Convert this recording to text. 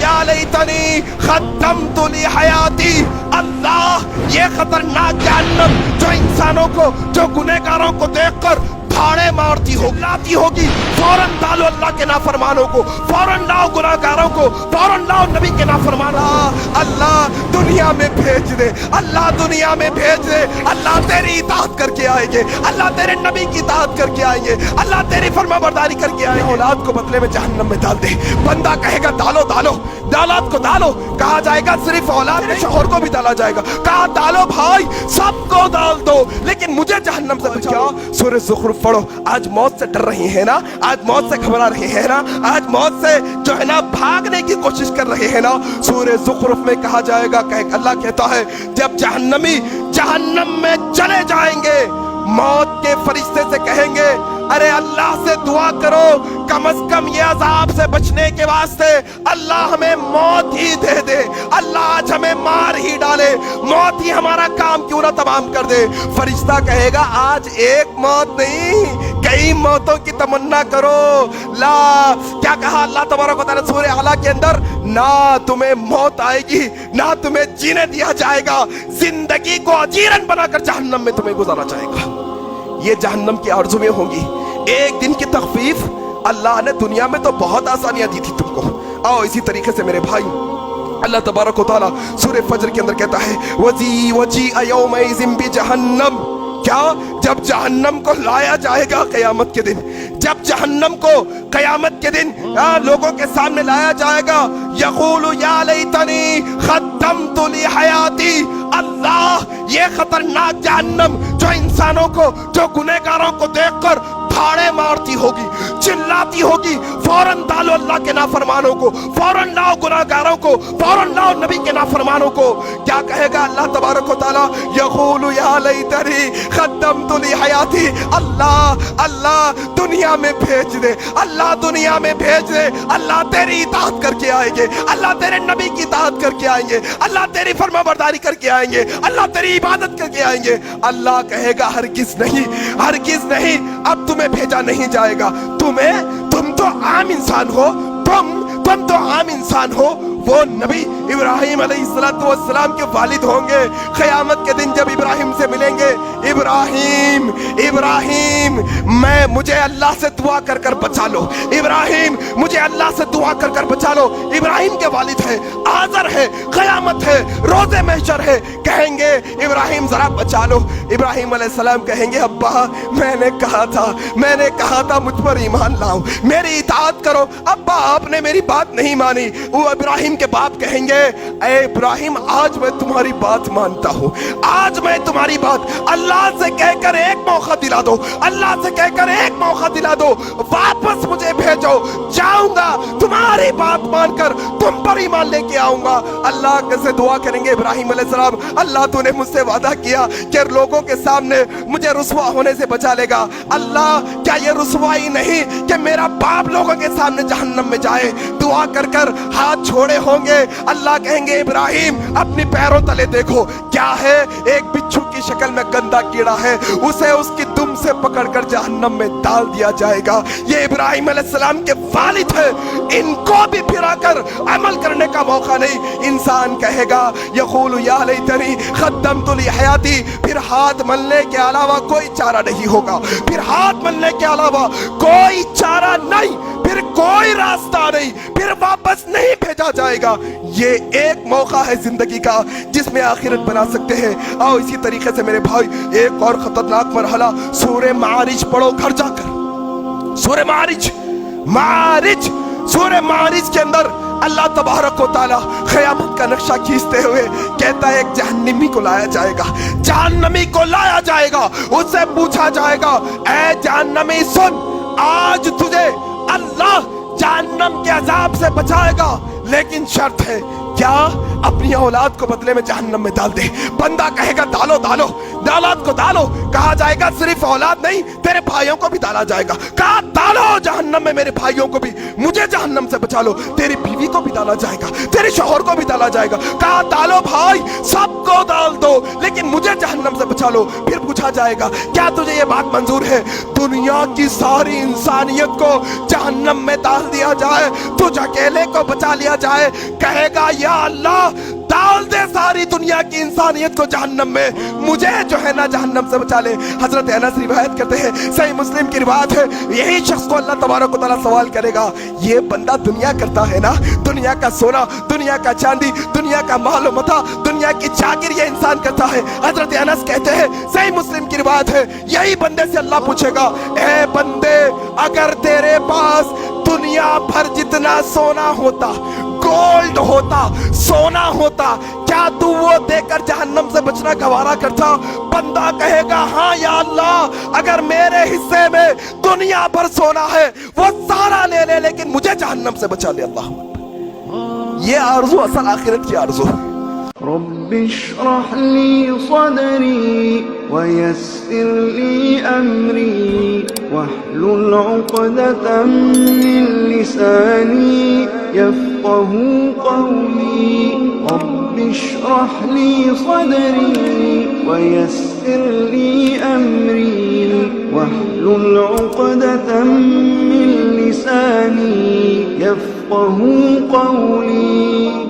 या लैतनी ख़द्दमतु ली हयाती। अल्लाह, ये खतरनाक जहन्नम जो इंसानों को, जो गुनहगारों को देखकर भाड़े मारती हो, लाती होगी, फौरन डालो अल्लाह के नाफरमानों को, फौरन लाओ गुनाहगारों को, फौरन लाओ नबी के नाफरमानों। अल्लाह दुनिया में भेज दे, अल्लाह दुनिया में भेज दे। अल्लाह तेरी इताअत करके आएंगे, अल्लाह तेरे नबी की इताअत करके आएंगे, अल्लाह तेरी फरमाबरदारी करके आएंगे। औलाद को बदले में जहन्नम में डाल दे। बंदा कहेगा डालो डालो, औलाद को डालो। कहा जाएगा सिर्फ औलाद नहीं, शौहर को भी डाला जाएगा। कहा डालो भाई, सबको डाल दो, लेकिन मुझे जहन्नम से बचाओ। सूरह ज़ुखरुफ पढ़ो। आज मौत से डर रही है ना, आज मौत से घबरा रही है ना, आज मौत से जो है ना भागने की कोशिश कर रहे हैं ना। सूरह ज़ुखरुफ में कहा जाएगा, अल्लाह कहता है जब जहन्नमी जहन्नम में चले जाएंगे, मौत के फरिश्ते से कहेंगे अरे अल्लाह से दुआ करो, कम अज कम ये अजाब से बचने के वास्ते अल्लाह हमें मौत ही दे दे, अल्लाह आज हमें मार ही डाले, मौत ही हमारा काम क्यों ना तमाम कर दे। फरिश्ता कहेगा आज एक मौत नहीं, कई मौतों की तमन्ना करो। ला, क्या कहा अल्लाह तबारक व तआला सूरह आला के अंदर, ना तुम्हें मौत आएगी, ना तुम्हें जीने दिया जाएगा, जिंदगी को अजीरन बनाकर जहन्नम में तुम्हें गुजारा जाएगा। ये जहन्नम की आरज़ुएं होंगी। एक दिन की तखफीफ अल्लाह ने दुनिया में तो बहुत आसानियां दी थी तुमको। आओ इसी तरीके से मेरे भाई, अल्लाह तबारक व तआला सूरह फजर के अंदर कहता है वजी वजी यौमइज़िन बिजहन्नम। क्या? जब जहन्नम को लाया जाएगा क़यामत के दिन, जब जहन्नम को क़यामत के दिन लोगों के सामने लाया जाएगा, यक़ूलु या लैतनी ख़द्दमतु ली हयाती। अल्लाह, ये खतरनाक जहन्नम जो इंसानों को, जो गुनहगारों को देखकर भाड़े मारती होगी, चिल्लाती होगी, फौरन डालो अल्लाह के नाफरमानों को, फौरन लाओ गुनाहगारों को, फौरन लाओ नबी के नाफरमानों को। क्या कहेगा अल्लाह तबारक व तआला, यक़ूलु या लैतनी ख़द्दमतु ली हयाती। अल्लाह, अल्लाह दुनिया में भेज दे, अल्लाह दुनिया में भेज दे। अल्लाह तेरी इताअत करके आएंगे, अल्लाह तेरे नबी की इताअत करके आएंगे, अल्लाह तेरी फरमाबरदारी करके आएंगे, अल्लाह तेरी इबादत करके आएंगे। अल्लाह कहेगा हरगिज़ नहीं, हरगिज़ नहीं, अब तुम्हें भेजा नहीं जाएगा। तुम तो आम इंसान हो, तुम तो आम इंसान हो। वो नबी इब्राहिम अलैहिस्सलाम के वालिद होंगे। क़यामत के दिन जब इब्राहिम से मिलेंगे, इब्राहिम इब्राहिम मुझे अल्लाह से दुआ कर कर बचा लो, इब्राहिम मुझे अल्लाह से दुआ कर कर बचा लो। इब्राहिम के वालिद है, आज़र है, क़यामत है, रोज़े महशर है। कहेंगे इब्राहिम जरा बचा लो। इब्राहिम अलैहिस्सलाम कहेंगे अब्बा मैंने कहा था मुझ पर ईमान लाओ, मेरी इताअत करो। अब्बा आपने मेरी बात नहीं मानी। वो इब्राहिम के बाप कहेंगे ऐ इब्राहिम आज मैं तुम्हारी बात मानता हूँ, आज मैं तुम्हारी बात, अल्लाह से कहकर एक मौका दिला दो, अल्लाह से कहकर एक मौका दिला दो, वापस मुझे भेजो, जाऊंगा तुम्हारी बात मानकर तुम पर ईमान लेके आऊंगा। अल्लाह कैसे दुआ करेंगे इब्राहिम अलैहिस्सलाम, अल्लाह तूने मुझसे वादा किया कि लोगों के सामने मुझे रुसवा होने से बचा लेगा। अल्लाह क्या ये रुसवाई नहीं कि मेरा बाप लोगों के सामने जहन्नम में जाए? दुआ कर कर हाथ छोड़े होंगे। अल्लाह कहेंगे इब्राहिम अपनी पैरों तले देखो, क्या है? एक बिच्छू की शक्ल में गंदा कीड़ा है, उसे उसकी दुम से पकड़कर जहन्नम में डाल दिया जाएगा। ये इब्राहिम अलैहिस्सलाम के वालिद है, इनको भी फिराकर अमल करने का मौका नहीं। इंसान कहेगा यक़ूलु या लैतनी ख़द्दमतु ली हयाती, फिर हाथ मलने के अलावा कोई चारा नहीं होगा, फिर हाथ मलने के अलावा कोई चारा नहीं, फिर कोई रास्ता नहीं, फिर वापस नहीं भेजा जाएगा। ये एक मौका है जिंदगी का जिसमें आखिरत बना सकते हैं। आओ इसी तरीके से मेरे भाई एक और खतरनाक मरहला सूरह मारिज पढ़ो घर जाकर। सूरह मारिज के अंदर अल्लाह तबारक व तआला क़यामत का नक्शा खींचते हुए कहता है एक जहन्नमी को लाया जाएगा, जहन्नमी को लाया जाएगा। उससे पूछा जाएगा ऐ जहन्नमी सुन, आज तुझे अल्लाह जहन्नम के अजाब से बचाएगा, लेकिन शर्त है क्या? अपनी औलाद को बदले में जहन्नम में डाल दे। बंदा कहेगा डालो डालो, औलाद को डालो। कहा जाएगा सिर्फ औलाद नहीं, तेरे भाइयों को भी डाला जाएगा। कहा डालो जहन्नम में मेरे भाइयों को भी, मुझे जहन्नम से बचा लो। तेरी बीवी को भी डाला जाएगा, तेरे शौहर को भी डाला जाएगा। कहा डालो भाई, सबको डाल दो, लेकिन मुझे जहन्नम से बचा लो। फिर पूछा जाएगा क्या तुझे ये बात मंजूर है दुनिया की सारी इंसानियत को जहन्नम में डाल दिया जाए, तुझ अकेले को बचा लिया نہ جائے، کہے گا یا اللہ ڈال دے ساری دنیا کی انسانیت کو جہنم میں، مجھے جو ہے نا جہنم سے بچا لے۔ حضرت انس روایت کرتے ہیں، صحیح مسلم کی روایت ہے، یہی شخص کو اللہ تبارک و تعالیٰ سوال کرے گا، یہ بندہ دنیا کرتا ہے نا، دنیا کا سونا، دنیا کا چاندی، دنیا کا مال و متاع، دنیا کی چاکر یہ انسان کرتا ہے۔ حضرت انس کہتے ہیں، صحیح مسلم کی روایت ہے، یہی بندے سے اللہ پوچھے گا، اے بندے اگر تیرے پاس دنیا بھر جتنا سونا ہوتا، گولڈ ہوتا، سونا ہوتا، کیا تو وہ دے کر جہنم سے بچنا گوارا کرتا؟ بندہ کہے گا ہاں یا اللہ، اگر میرے حصے میں دنیا بھر سونا ہے وہ سارا لے لے، لیکن مجھے جہنم سے بچا لے۔ اللہ یہ آرزو اصل آخرت کی آرزو ہے۔ رب اشرح لي صدري ويسر لي أمري واحلل عقدة من لساني يفقه قولي رب اشرح لي صدري ويسر لي أمري واحلل عقدة من لساني يفقه قولي